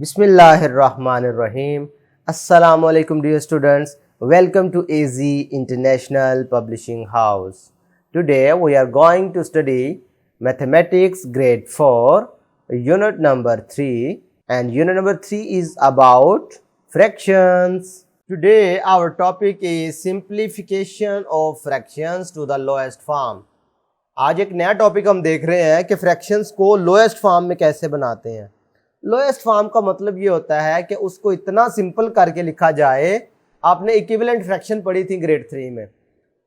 Bismillahirrahmanirrahim. Assalamu alaikum dear students. Welcome to AZ International Publishing House. Today we are going to study Mathematics grade 4 unit number 3 and unit number 3 is about fractions. Today our topic is simplification of fractions to the lowest form. आज एक नया topic हम देख रहे हैं कि fractions को lowest form में कैसे बनाते हैं। लोएस्ट फॉर्म का मतलब ये होता है कि उसको इतना सिंपल करके लिखा जाए। आपने इक्विवेलेंट फ्रैक्शन पढ़ी थी ग्रेड 3 में,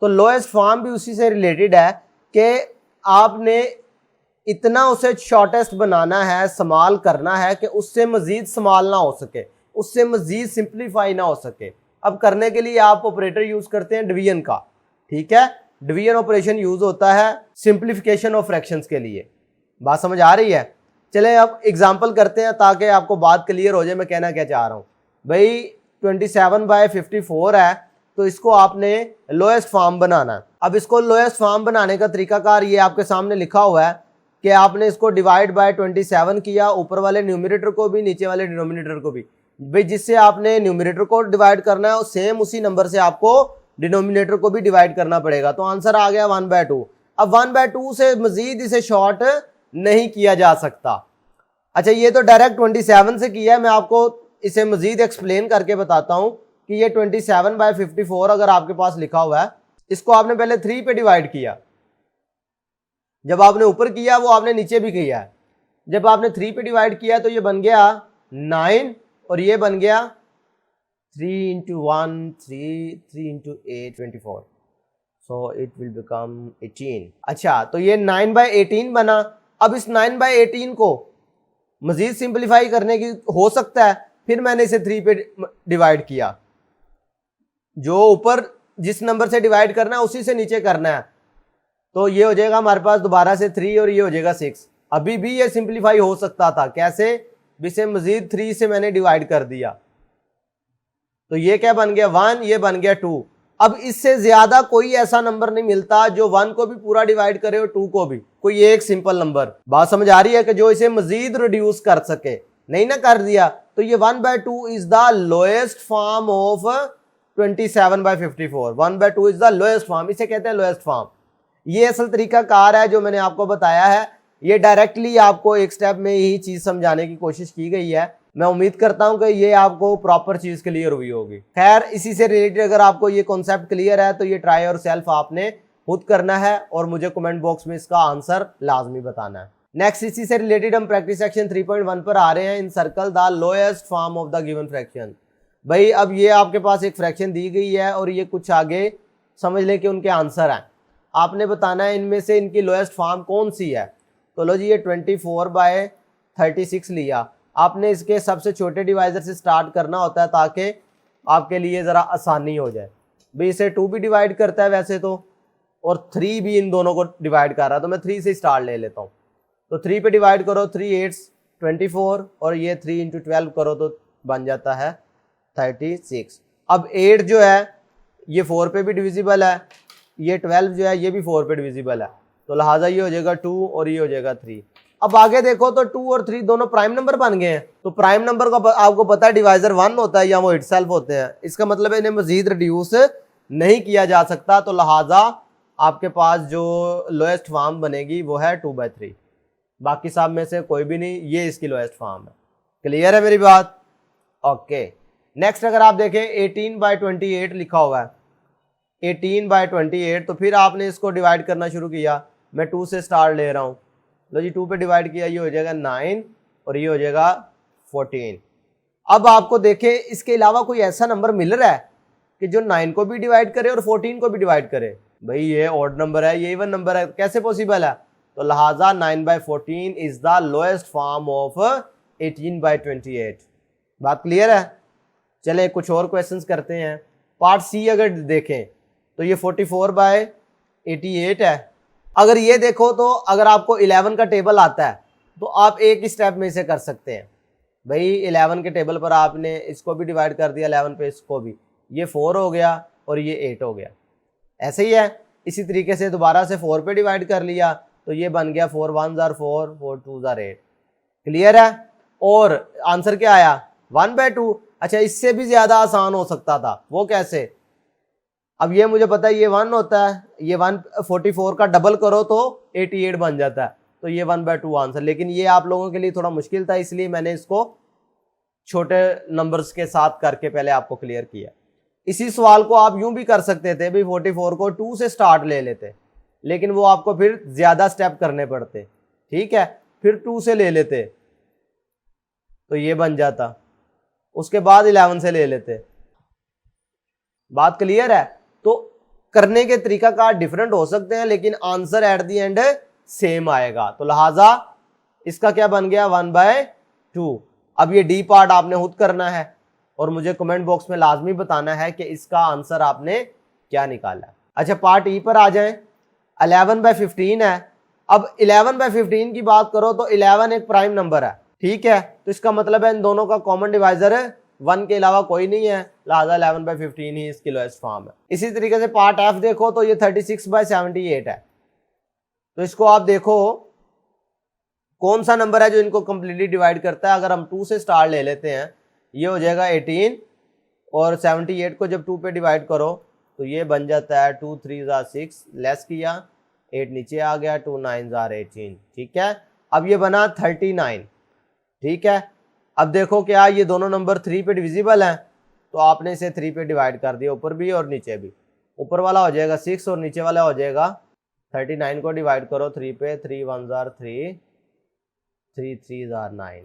तो लोएस्ट फॉर्म भी उसी से रिलेटेड है कि आपने इतना उसे शॉर्टेस्ट बनाना है, स्मॉल करना है कि उससे मजीद स्मॉल ना हो सके, उससे मजीद सिंप्लीफाई ना हो सके। अब करने के लिए आप ऑपरेटर यूज करते हैं डिवीजन का, ठीक है। डिवीजन ऑपरेशन यूज होता है सिंप्लीफिकेशन ऑफ फ्रैक्शंस के लिए। बात समझ आ रही है? चलें अब एग्जांपल करते हैं ताकि आपको बात क्लियर हो जाए मैं कहना क्या चाह रहा हूँ। भाई 27/54 है, तो इसको आपने लोएस्ट फॉर्म बनाना है। अब इसको लोएस्ट फॉर्म बनाने का तरीकाकार ये आपके सामने लिखा हुआ है कि आपने इसको डिवाइड बाय 27 किया, ऊपर वाले न्यूमरेटर को भी नीचे वाले डिनोमिनेटर को भी। भाई जिससे आपने न्यूमरेटर को डिवाइड करना है और सेम उसी नंबर से आपको डिनोमिनेटर को भी डिवाइड करना पड़ेगा। तो आंसर आ गया 1/2। अब 1/2 से मजीद इसे शॉर्ट नहीं किया जा सकता। अच्छा, ये तो डायरेक्ट 27 से किया है, मैं आपको इसे मजीद एक्सप्लेन करके बताता हूं कि ये 27/54 अगर आपके पास लिखा हुआ है, इसको आपने पहले 3 पे डिवाइड किया। जब आपने ऊपर किया वो आपने नीचे भी किया है। जब आपने 3 पे डिवाइड किया तो ये बन गया 9 और ये बन गया 3 × 1 3 3 × 8 24, सो इट विल बिकम 18। अच्छा, तो ये 9/18 बना। अब इस 9/18 को मजीद सिंप्लीफाई करने की हो सकता है, फिर मैंने इसे 3 पे डिवाइड किया। जो ऊपर जिस नंबर से डिवाइड करना है उसी से नीचे करना है, तो ये हो जाएगा हमारे पास दोबारा से 3 और ये हो जाएगा 6। अभी भी ये सिंप्लीफाई हो सकता था, कैसे? इसे मजीद 3 से मैंने डिवाइड कर दिया, तो ये क्या बन गया 1, ये बन गया 2। अब इससे ज्यादा कोई ऐसा नंबर नहीं मिलता जो 1 को भी पूरा डिवाइड करे और 2 को भी, कोई एक सिंपल नंबर। बात समझ आ रही है कि जो इसे मजीद रिड्यूस कर सके। नहीं ना कर दिया, तो ये 1/2 is the lowest form of 27/54। 1/2 is the lowest form, इसे कहते हैं लोएस्ट फॉर्म। ये असल तरीका कार है जो मैंने आपको बताया है। ये डायरेक्टली आपको एक स्टेप में ही चीज समझाने की कोशिश की गई है। मैं उम्मीद करता हूं कि ये आपको प्रॉपर चीज क्लियर हुई होगी। खैर, इसी से रिलेटेड अगर आपको ये कॉन्सेप्ट क्लियर है तो ये ट्राई और सेल्फ आपने खुद करना है और मुझे कमेंट बॉक्स में इसका आंसर लाजमी बताना है। नेक्स्ट, इसी से रिलेटेड हम प्रैक्टिस सेक्शन 3.1 पर आ रहे हैं। Encircle the lowest form of the given fraction. भाई अब ये आपके पास एक फ्रैक्शन दी गई है और ये कुछ आगे समझ लें कि उनके आंसर हैं। आपने बताना है इनमें से इनकी लोएस्ट फॉर्म कौन सी है। तो लो जी, ये 24/36 लिया। आपने इसके सबसे छोटे डिवाइजर से स्टार्ट करना होता है ताकि आपके लिए ज़रा आसानी हो जाए। भाई इसे 2 भी डिवाइड करता है वैसे तो, और 3 भी इन दोनों को डिवाइड कर रहा है, तो मैं 3 से स्टार्ट ले लेता हूँ। तो 3 पे डिवाइड करो, 3 8 24 और ये 3 × 12 करो तो बन जाता है 36। अब 8 जो है ये 4 पे भी डिविजिबल है, ये 12 जो है ये भी 4 पे डिविजिबल है, तो लिहाजा ये हो जाएगा 2 और ये हो जाएगा 3। अब आगे देखो तो 2 और 3 दोनों प्राइम नंबर बन गए हैं। तो प्राइम नंबर का आपको पता है डिवाइजर 1 होता है या वो इटसेल्फ होते हैं। इसका मतलब है इन्हें मजीद रिड्यूस नहीं किया जा सकता, तो लिहाजा आपके पास जो लोएस्ट फॉर्म बनेगी वो है 2/3। बाकी सब में से कोई भी नहीं, ये इसकी लोएस्ट फॉर्म है। क्लियर है मेरी बात? ओके। नेक्स्ट अगर आप देखें 18/28 लिखा हुआ है, 18/28, तो फिर आपने इसको डिवाइड करना शुरू किया। मैं 2 से स्टार्ट ले रहा हूँ। लो जी, 2 पे डिवाइड किया, ये हो जाएगा 9 और ये हो जाएगा 14। अब आपको देखें इसके अलावा कोई ऐसा नंबर मिल रहा है कि जो 9 को भी डिवाइड करे और 14 को भी डिवाइड करे। भाई ये ऑड नंबर है, ये इवन नंबर है, कैसे पॉसिबल है? तो लिहाजा 9/14 is the lowest form of 18/28। बात क्लियर है? चले कुछ और क्वेश्चंस करते हैं। पार्ट सी अगर देखें तो ये 44/88 है। अगर ये देखो तो अगर आपको 11 का टेबल आता है तो आप एक ही स्टेप में इसे कर सकते हैं। भाई 11 के टेबल पर आपने इसको भी डिवाइड कर दिया, 11 पे इसको भी, ये 4 हो गया और ये 8 हो गया। ऐसे ही है। इसी तरीके से दोबारा से 4 पे डिवाइड कर लिया तो ये बन गया 4 1 जार 4, 4 2 जार 8। क्लियर है? और आंसर क्या आया 1/2। अच्छा, इससे भी ज्यादा आसान हो सकता था, वो कैसे? अब ये मुझे पता है ये 1 होता है, ये 144 का डबल करो तो 88 बन जाता है, तो ये 1/2 आंसर। लेकिन ये आप लोगों के लिए थोड़ा मुश्किल था, इसलिए मैंने इसको छोटे नंबर्स के साथ करके पहले आपको क्लियर किया। इसी सवाल को आप यूं भी कर सकते थे, भाई 44 को 2 से स्टार्ट ले लेते, लेकिन वो आपको फिर ज्यादा स्टेप करने पड़ते, ठीक है, फिर 2 से ले लेते तो ये बन जाता, उसके बाद 11 से ले लेते। बात क्लियर है? तो करने के तरीका कार डिफरेंट हो सकते हैं, लेकिन answer at the and same आएगा। तो लिहाजा इसका क्या बन गया 1/2। अब ये डी पार्ट आपने खुद करना है और मुझे कमेंट बॉक्स में लाजमी बताना है कि इसका आंसर आपने क्या निकाला। अच्छा, पार्ट ई पर आ जाएं। 11/15 है। अब 11/15 की बात करो तो 11 एक प्राइम नंबर है, ठीक है, तो इसका मतलब है इन दोनों का कॉमन डिवाइजर 1 के अलावा कोई नहीं है, लिहाजा 11/15 ही इसकी लोएस्ट फॉर्म है। इसी तरीके से पार्ट एफ देखो तो ये 36/78 है। तो इसको आप देखो कौन सा नंबर है जो इनको कंप्लीटली डिवाइड करता है। अगर हम 2 से स्टार ले लेते हैं, ये हो जाएगा 18 और 78 को जब 2 पे डिवाइड करो तो ये बन जाता है 2 3 6, लेस किया 8 नीचे आ गया, 2 9 18, ठीक है। अब ये बना 39, ठीक है। अब देखो क्या ये दोनों नंबर 3 पे डिविजिबल हैं, तो आपने इसे 3 पे डिवाइड कर दिया, ऊपर भी और नीचे भी। ऊपर वाला हो जाएगा 6 और नीचे वाला हो जाएगा 39 को डिवाइड करो 3 पे, 3 1 3, 3 3 9,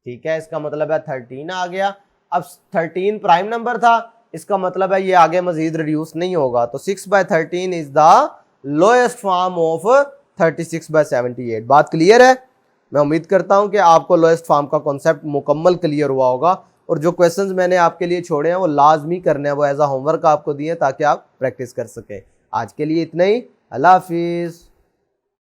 ठीक है। इसका मतलब है 13 आ गया। अब 13 प्राइम नंबर था, इसका मतलब है ये आगे मजीद रिड्यूस नहीं होगा, तो 6/13 is the lowest form of 36/78। बात क्लियर है? मैं उम्मीद करता हूं कि आपको लोएस्ट फॉर्म का कॉन्सेप्ट मुकम्मल क्लियर हुआ होगा, और जो क्वेश्चंस मैंने आपके लिए छोड़े हैं वो लाजमी करने हैं, वो एज अ होमवर्क आपको दिए ताकि आप प्रैक्टिस कर सकें। आज के लिए इतना ही, अल्लाह हाफिज़।